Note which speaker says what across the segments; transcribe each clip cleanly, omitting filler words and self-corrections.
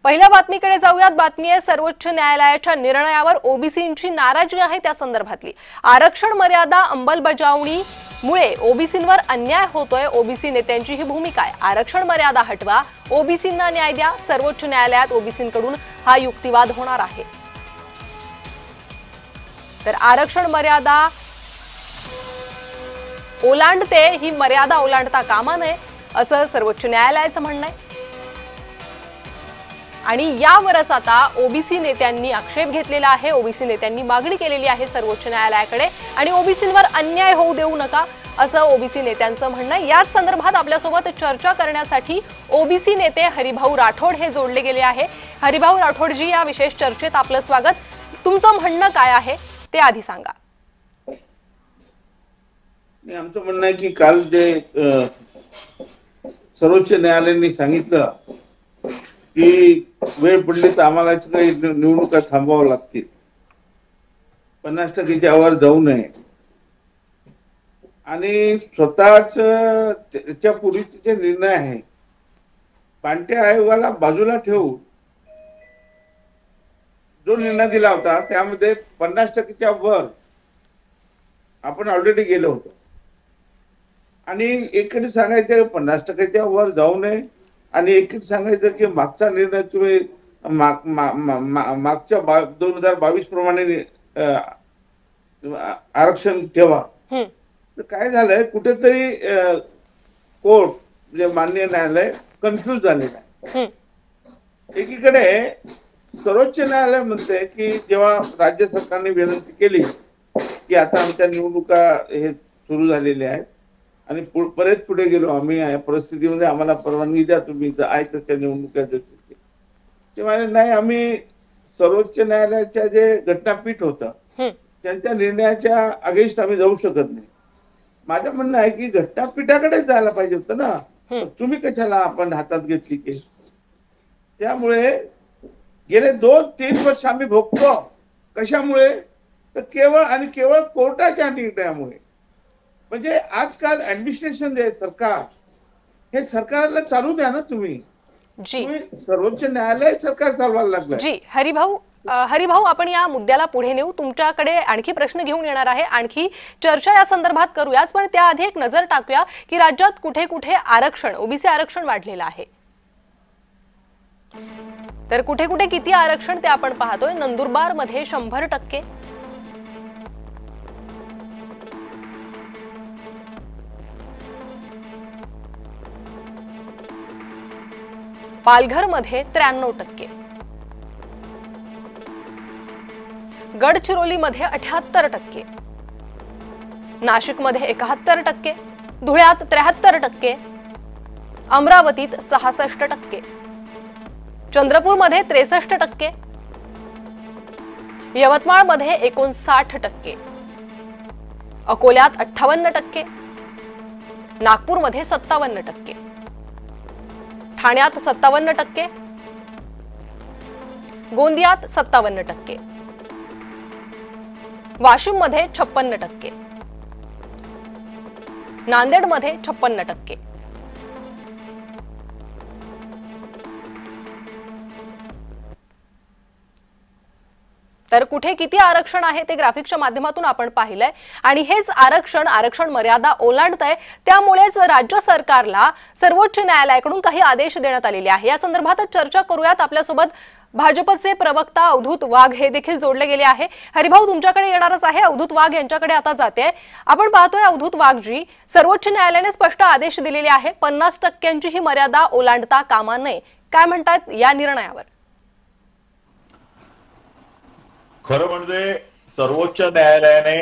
Speaker 1: पहिल्या बातमीकडे जाऊयात। बातमी आहे सर्वोच्च न्यायालयाच्या निर्णयावर ओबीसींची नाराजी आहे त्या संदर्भातली। आरक्षण मर्यादा अंमलबजावणीमुळे ओबीसींवर अन्याय होतोय, ओबीसी नेत्यांची ही भूमिका आहे। आरक्षण मर्यादा हटवा, ओबीसींना न्याय द्या। सर्वोच्च न्यायालयात ओबीसींकडून हा युक्तिवाद होणार आहे। तर आरक्षण मर्यादा ओलांडते, ही मर्यादा ओलांडता कामा नये असं सर्वोच्च न्यायालयाचं म्हणणं आहे। आणि यावरच आता ओबीसी नेत्यांनी आक्षेप घेतलेला आहे। ओबीसी नेत्यांनी मागणी केलेली आहे सर्वोच्च न्यायालयाकडे आणि ओबीसींवर अन्याय होऊ देऊ नका असं ओबीसी नेत्यांचं म्हणणं आहे। याच संदर्भात आपल्यासोबत चर्चा करण्यासाठी ओबीसी नेते हरिभाऊ राठोड हे जोडले गेले आहे। हरिभाऊ राठोडजी, या विशेष चर्चेत आपलं स्वागत। तुमचं म्हणणं काय आहे ते आधी सांगा।
Speaker 2: आमचं म्हणणं आहे की काल जे सर्वोच्च न्यायालयाने सांगितलं की वेळ पडली तर आम्हाला काही निवडणुका थांबवाव्या लागतील, 50%च्या वर जाऊ नये आणि स्वतःच त्याच्या पूर्वीचे जे निर्णय आहे पांट्या आयोगाला बाजूला ठेवून जो निर्णय दिला होता त्यामध्ये 50%च्या वर आपण ऑलरेडी गेलो होतो आणि एकीकडे सांगायचं 50%च्या वर जाऊ नये आणि एकीकडे सांगायचं की मागचा निर्णय तुम्ही मागच्या 2022 प्रमाणे आरक्षण ठेवा। तर काय झालंय, कुठेतरी कोर्ट जे माननीय न्यायालय कन्फ्यूज झालेलं आहे। एकीकडे सर्वोच्च न्यायालय म्हणते की जेव्हा राज्य सरकारने विनंती केली की आता आमच्या निवडणुका हे सुरू झालेल्या आहेत आणि बरेच पुढे गेलो आम्ही, या परिस्थितीमध्ये आम्हाला परवानगी द्या, तुम्ही आहे तशा निवडणुका देते, ते म्हणाले नाही, आम्ही सर्वोच्च न्यायालयाच्या जे घटनापीठ होतं त्यांच्या निर्णयाच्या अगेन्स्ट आम्ही जाऊ शकत नाही। माझं म्हणणं आहे की घटनापीठाकडे जायला पाहिजे होतं ना, तुम्ही कशाला आपण हातात घेतली केस? त्यामुळे गेले 2-3 वर्ष आम्ही भोगतो, कशामुळे तर केवळ आणि केवळ कोर्टाच्या निर्णयामुळे। म्हणजे आजकाल ऍडमिनिस्ट्रेशन जे सरकार, हे सरकारला चालू द्या ना तुम्ही सर्वोच्च न्यायालय सरकार चालवायला लागलं।
Speaker 1: जी हरिभाऊ, आपण या मुद्द्याला पुढे नेऊ, तुमच्याकडे आणखी प्रश्न घेऊन येणार आहे, आणखी चर्चा या संदर्भात करूयाच, पण त्याआधी एक नजर टाकूया की राज्यात कुठे कुठे आरक्षण, ओबीसी आरक्षण वाढलेलं आहे। तर कुठे कुठे किती आरक्षण ते आपण पाहतोय। नंदुरबार मध्ये 100%, पालघर मध्ये 93%, गडचिरोली मध्ये 78%, नाशिक मध्ये 71%, धुळ्यात 73%, अमरावतीत 66%, चंद्रपूर मध्ये 63%, यवतमाळ मध्ये 59%, अकोल्यात 58%, नागपूर मध्ये 57%, ठाण्यात 57%, गोंदियात 57%, वाशिम मध्ये 56%, नांदेड मध्ये 56%। तर कुठे किती आरक्षण आहे ते ग्राफिक्सच्या माध्यमातून आपण पाहिलंय आणि हेच आरक्षण मर्यादा ओलांडतंय। त्यामुळेच राज्य सरकारला सर्वोच्च न्यायालयाकडून काही आदेश देण्यात आलेले आहे। या संदर्भात चर्चा करूयात। आपल्यासोबत भाजपचे प्रवक्ता अवधूत वाघ हे देखील जोडले गेले आहे। हरिभाऊ, तुमच्याकडे येणारच आहे, अवधूत वाघ यांच्याकडे आता जाते। आपण पाहतोय अवधूत वाघजी, सर्वोच्च न्यायालयाने स्पष्ट आदेश दिलेले आहे, 50%ची ही मर्यादा ओलांडता कामा नये। काय म्हणतात या निर्णयावर?
Speaker 3: खरं म्हणजे सर्वोच्च न्यायालयाने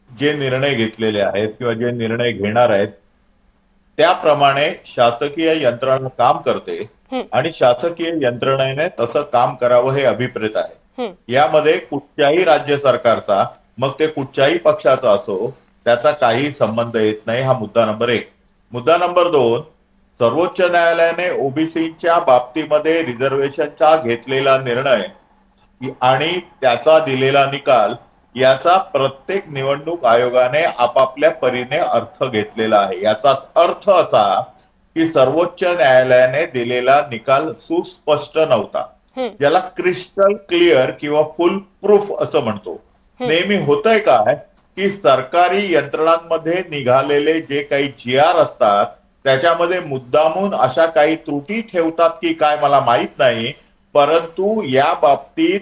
Speaker 3: जे निर्णय घेतलेले आहेत किंवा जे निर्णय घेणार आहेत त्याप्रमाणे शासकीय यंत्रणा काम करते आणि शासकीय यंत्रणेने तसं काम करावं हे अभिप्रेत आहे। यामध्ये कुठच्याही राज्य सरकारचा, मग ते कुठच्याही पक्षाचा असो, त्याचा काही संबंध येत नाही। हा मुद्दा नंबर 1। मुद्दा नंबर 2, सर्वोच्च न्यायालयाने ओबीसीच्या बाबतीमध्ये रिझर्वेशनचा घेतलेला निर्णय आणि त्याचा दिलेला निकाल याचा प्रत्येक निवडणूक आयोगाने आपापल्या परीने अर्थ घेतलेला आहे। याचाच अर्थ असा की सर्वोच्च न्यायालयाने दिलेला निकाल सुस्पष्ट नव्हता, ज्याला क्रिस्टल क्लिअर किंवा फुल प्रूफ असं म्हणतो. नेहमी होतंय काय की सरकारी यंत्रणांमध्ये निघालेले जे काही GR असतात त्याच्यामध्ये मुद्दामून अशा काही त्रुटी ठेवतात की काय मला माहित नाही, परंतु या बाबतीत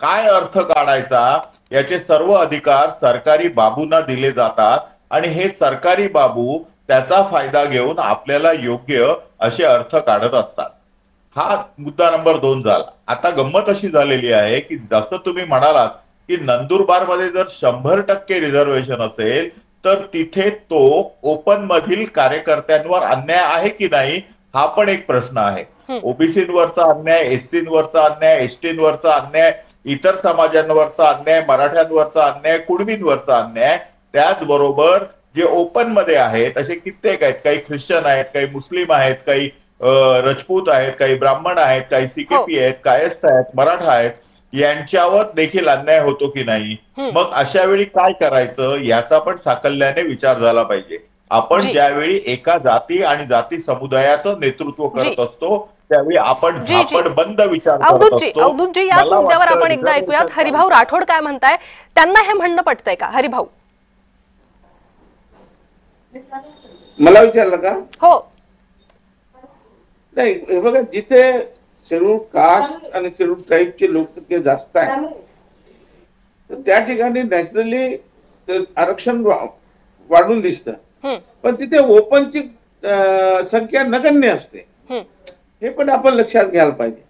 Speaker 3: काय अर्थ काढायचा याचे सर्व अधिकार सरकारी बाबूंना दिले जातात आणि हे सरकारी बाबू त्याचा फायदा घेऊन आपल्याला योग्य असे अर्थ काढत असतात. हा मुद्दा नंबर 2 झाला. आता गंमत अशी झालेली आहे की जसं तुम्ही म्हणालात की नंदुरबारमध्ये जर 100% रिझर्वेशन असेल तर तिथे तो ओपन मधील कार्यकर्त्यांवर अन्याय आहे की नाही हा पण एक प्रश्न आहे. ओबीसीवरचा अन्याय, एससीवरचा अन्याय, एसटीवरचा अन्याय, इतर समाजांवरचा अन्याय, मराठ्यांवरचा अन्याय, कुणबींवरचा अन्याय, त्याचबरोबर जे ओपन मध्ये आहेत असे कित्येक आहेत. काही ख्रिश्चन आहेत, काही मुस्लिम आहेत, काही राजपूत आहेत, काही ब्राह्मण आहेत, काही CKP आहेत, कायस्थ आहेत, मराठा आहेत, यांच्यावर देखील अन्याय होतो की नाही. मग अशा वेळी काय करायचं याचा पण साकल्याने विचार झाला पाहिजे. आपण ज्यावेळी एका जाती आणि जाती समुदायाचं नेतृत्व करत असतो त्यावेळी आपण बंद विचार करत असतो.
Speaker 1: अवधूतजी, याच मुद्द्यावर आपण एकदा ऐकूयात हरिभाऊ राठोड काय म्हणताय, त्यांना हे म्हणणं पटतंय का? हरिभाऊ,
Speaker 2: मला विचारलं का?
Speaker 1: हो.
Speaker 2: नाही, हे बघा, जिथे शेड्यूल कास्ट आणि शेड्यूल ट्राईबची लोकसंख्या जास्त आहे तर त्या ठिकाणी नॅचरली आरक्षण वाढून दिसतं, पण तिथे ओपनची संख्या नगण्य असते. हे पण आपण लक्षात घ्यायला पाहिजे.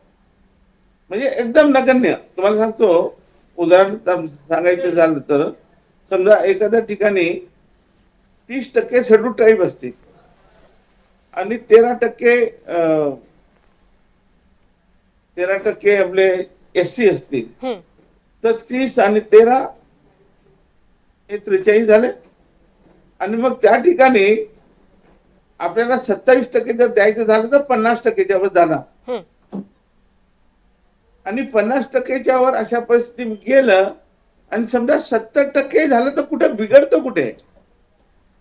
Speaker 2: म्हणजे एकदम नगण्य. तुम्हाला सांगतो, उदाहरण सांगायचं झालं तर समजा एखाद्या ठिकाणी 30% शेड्यूल ट्राईब असतील आणि 13% आपले SC असतील तर 30 आणि 13 हे 43 झाले. आणि मग त्या ठिकाणी आपल्याला 27% जर द्यायचं झालं तर 50%च्या वर जाणार. आणि 50%च्या वर अशा परिस्थिती गेलं आणि समजा 70% झालं तर कुठे बिघडतं कुठे?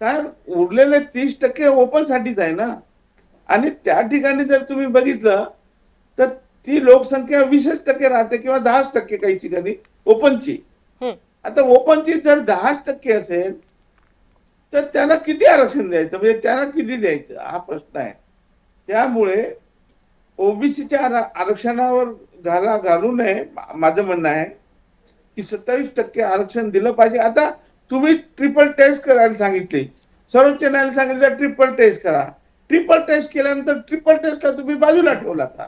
Speaker 2: कारण उरलेले 30% ओपन साठीच आहे ना. आणि त्या ठिकाणी जर तुम्ही बघितलं तर ती लोकसंख्या 20% राहते किंवा 10% काही ठिकाणी ओपनची. आता ओपनची जर 10% असेल तर त्यांना किती आरक्षण द्यायचं, म्हणजे त्यांना किती द्यायचं हा प्रश्न आहे. त्यामुळे ओबीसीच्या आरक्षणावर घालू नये. माझं म्हणणं आहे की 27% आरक्षण दिलं पाहिजे. आता तुम्ही ट्रिपल टेस्ट करायला सांगितली, सर्वोच्च न्यायालयाने सांगितलं ट्रिपल टेस्ट करा. ट्रिपल टेस्ट केल्यानंतर ट्रिपल टेस्टला तुम्ही बाजूला ठेवला का?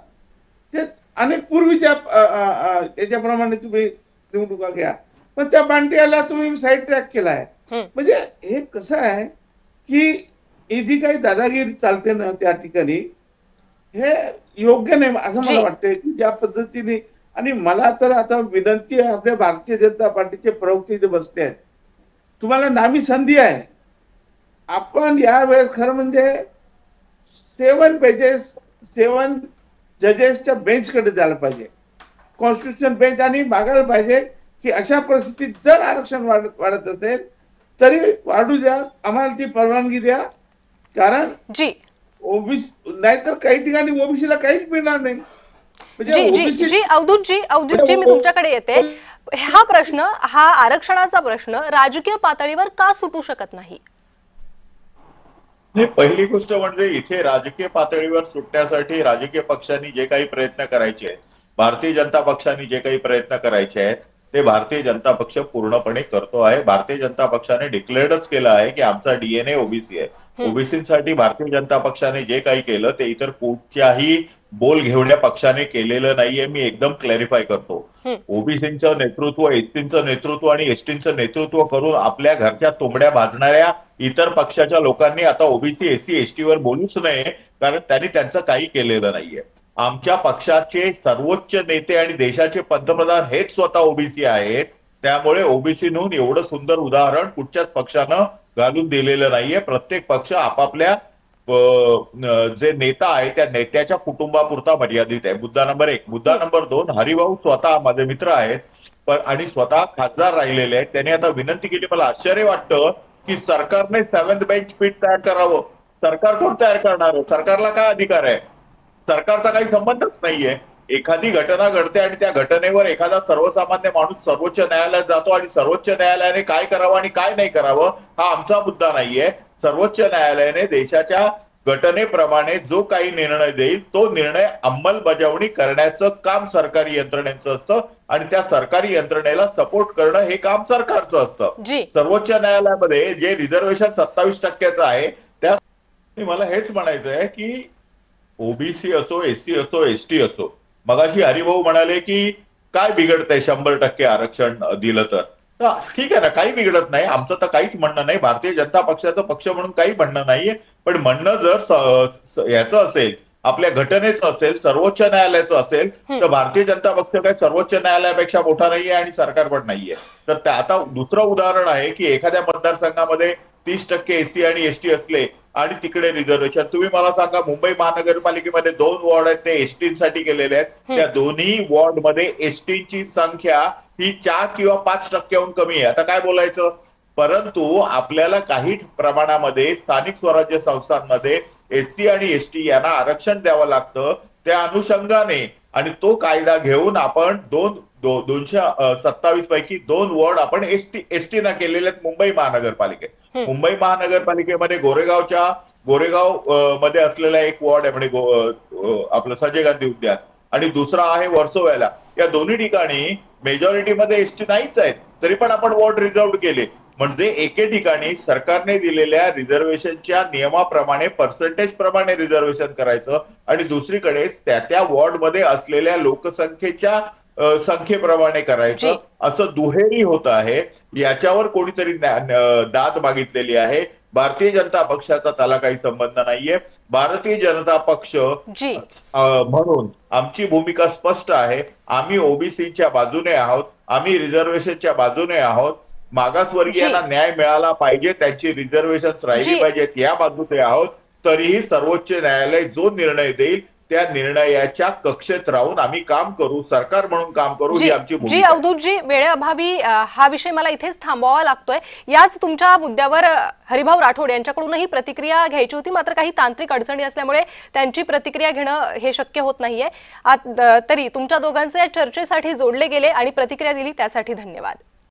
Speaker 2: ते अनेक पूर्वीच्या याच्याप्रमाणे तुम्ही निवडणुका घ्या, पण त्या बांटियाला तुम्ही साईड ट्रॅक केलाय. म्हणजे हे कसं आहे की जी काही दादागिरी चालते ना त्या ठिकाणी हे योग्य नाही असं मला वाटतंय की ज्या पद्धतीने. आणि मला तर आता विनंती आहे, आपल्या भारतीय जनता पार्टीचे प्रवक्ते इथे बसले आहेत, तुम्हाला नामी संधी आहे. आपण यावेळेस खरं म्हणजे 7 जजेसच्या बेंचकडे जायला पाहिजे, कॉन्स्टिट्यूशन बेंच, आणि मागायला पाहिजे की अशा परिस्थितीत जर आरक्षण वाढत असेल तरी वाढू द्या, आम्हाला ती परवानगी द्या. कारण ओबीसी नाहीतर काही ठिकाणी ओबीसीला काहीच मिळणार नाही.
Speaker 1: अवधूतजी, मी तुमच्याकडे येते. हा प्रश्न, हा आरक्षणाचा प्रश्न राजकीय पातळीवर का सुटू शकत नाही?
Speaker 3: पहिली गोष्ट म्हणजे इथे राजकीय पातळीवर सुटण्यासाठी राजकीय पक्षांनी जे काही प्रयत्न करायचे आहेत, भारतीय जनता पक्षाने जे काही प्रयत्न करायचे आहेत ते भारतीय जनता पक्ष पूर्णपणे करतो आहे. भारतीय जनता पक्षाने डिक्लेअर्डच केलं आहे की आमचा DNA ओबीसी आहे. ओबीसीसाठी भारतीय जनता पक्षाने जे काही केलं ते इतर कुठच्याही बोल घेवड्या पक्षाने केलेलं नाहीये. मी एकदम क्लॅरिफाय करतो. ओबीसीचं नेतृत्व, एसटीचं नेतृत्व आणि एसटीचं नेतृत्व करून आपल्या घरच्या तोंबड्या भाजणाऱ्या इतर पक्षाच्या लोकांनी आता ओबीसी, SC, ST वर बोलूच नये, कारण त्यांनी त्यांचं काही केलेलं नाहीये. आमच्या पक्षाचे सर्वोच्च नेते आणि देशाचे पंतप्रधान हेच स्वतः ओबीसी आहेत. त्यामुळे ओबीसी म्हणून एवढं सुंदर उदाहरण कुठच्याच पक्षानं घालून दिलेलं नाहीये. प्रत्येक पक्ष आपापल्या जे नेता आहे त्या नेत्याच्या कुटुंबापुरता मर्यादित आहे. मुद्दा नंबर 1. मुद्दा नंबर 2, हरिभाऊ स्वतः माझे मित्र आहेत पण आणि स्वतः खासदार राहिलेले आहेत. त्यांनी आता विनंती केली. मला आश्चर्य वाटतं की सरकारने 7th बेंच पीठ तयार करावं. सरकार कोण तयार करणार आहे? सरकारला काय अधिकार आहे? सरकारचा काही संबंधच नाहीये. एखादी घटना घडते आणि त्या घटनेवर एखादा सर्वसामान्य माणूस सर्वोच्च न्यायालयात जातो आणि सर्वोच्च न्यायालयाने काय करावं आणि काय नाही करावं हा आमचा मुद्दा नाहीये. सर्वोच्च न्यायालयाने देशाच्या घटनेप्रमाणे जो काही निर्णय देईल तो निर्णय अंमलबजावणी करण्याचं काम सरकारी यंत्रणेचं असतं आणि त्या सरकारी यंत्रणेला सपोर्ट करणं हे काम सरकारचं असतं. सर्वोच्च न्यायालयामध्ये जे रिझर्वेशन 27% आहे त्या मला हेच म्हणायचं आहे की ओबीसी असो, एससी असो, एसटी असो, मगाशी हरिभाऊ म्हणाले की काय बिघडतंय 100% आरक्षण दिलं तर ठीक आहे ना, काही बिघडत नाही. आमचं तर काहीच म्हणणं नाही, भारतीय जनता पक्षाचं पक्ष म्हणून काही म्हणणं नाहीये. पण म्हणणं जर याचं असेल, आपल्या घटनेचं असेल, सर्वोच्च न्यायालयाचं असेल तर भारतीय जनता पक्ष काय सर्वोच्च न्यायालयापेक्षा मोठा नाहीये आणि सरकार पण नाहीये. तर आता दुसरं उदाहरण आहे की एखाद्या मतदारसंघामध्ये 30% एससी आणि एसटी असले आणि तिकडे रिझर्वेशन, तुम्ही मला सांगा मुंबई महानगरपालिकेमध्ये 2 वॉर्ड आहेत ते एसटीसाठी केलेले आहेत. त्या दोन्ही वॉर्डमध्ये एसटीची संख्या ही 4 किंवा 5%हून कमी आहे. आता काय बोलायचं? परंतु आपल्याला काही प्रमाणामध्ये स्थानिक स्वराज्य संस्थांमध्ये एससी आणि एसटी यांना आरक्षण द्यावं लागतं. त्या अनुषंगाने आणि तो कायदा घेऊन आपण 227 पैकी 2 वॉर्ड आपण एसटीना केलेले आहेत मुंबई महानगरपालिकेत. मुंबई महानगरपालिकेमध्ये गोरेगाव मध्ये असलेला एक वॉर्ड आहे म्हणजे आपलं संजय गांधी उद्यान आणि दुसरा आहे वर्सोव्याला. या दोन्ही ठिकाणी मेजॉरिटीमध्ये एसटी नाहीच आहेत, तरी पण आपण वॉर्ड रिझर्व्ह केले. म्हणजे एके ठिकाणी सरकारने दिलेल्या रिझर्वेशनच्या नियमाप्रमाणे पर्सेंटेज प्रमाणे रिझर्वेशन करायचं आणि दुसरीकडे त्या वॉर्डमध्ये असलेल्या लोकसंख्येच्या संख्येप्रमाणे करायचं, असं दुहेरी होत आहे. याच्यावर कोणीतरी दाद मागितलेली आहे. भारतीय जनता पक्षाचा त्याला काही संबंध नाहीये. भारतीय जनता पक्ष म्हणून आमची भूमिका स्पष्ट आहे. आम्ही ओबीसीच्या बाजूने आहोत, आम्ही रिझर्वेशनच्या बाजूने आहोत. मागासवर्गीयांना न्याय मिळाला पाहिजे, त्यांची रिझर्वेशन राहिली पाहिजेत या बाजूने आहोत. तरीही सर्वोच्च न्यायालय जो निर्णय देईल त्या निर्णयाच्या कक्षेत राहून आम्ही काम करू, सरकार म्हणून काम करू, ही आमची भूमिका आहे.
Speaker 1: अवधूतजी, वेळेअभावी हा विषय मला इथेच थांबवावा लागतोय. याच तुमच्या मुद्द्यावर हरिभाऊ राठोड यांच्याकडूनही प्रतिक्रिया घ्यायची होती, मात्र काही तांत्रिक अडचणी असल्यामुळे त्यांची प्रतिक्रिया घेणं हे शक्य होत नाहीये. तरी तुमच्या दोघांचे या चर्चेसाठी जोडले गेले आणि प्रतिक्रिया दिली त्यासाठी धन्यवाद.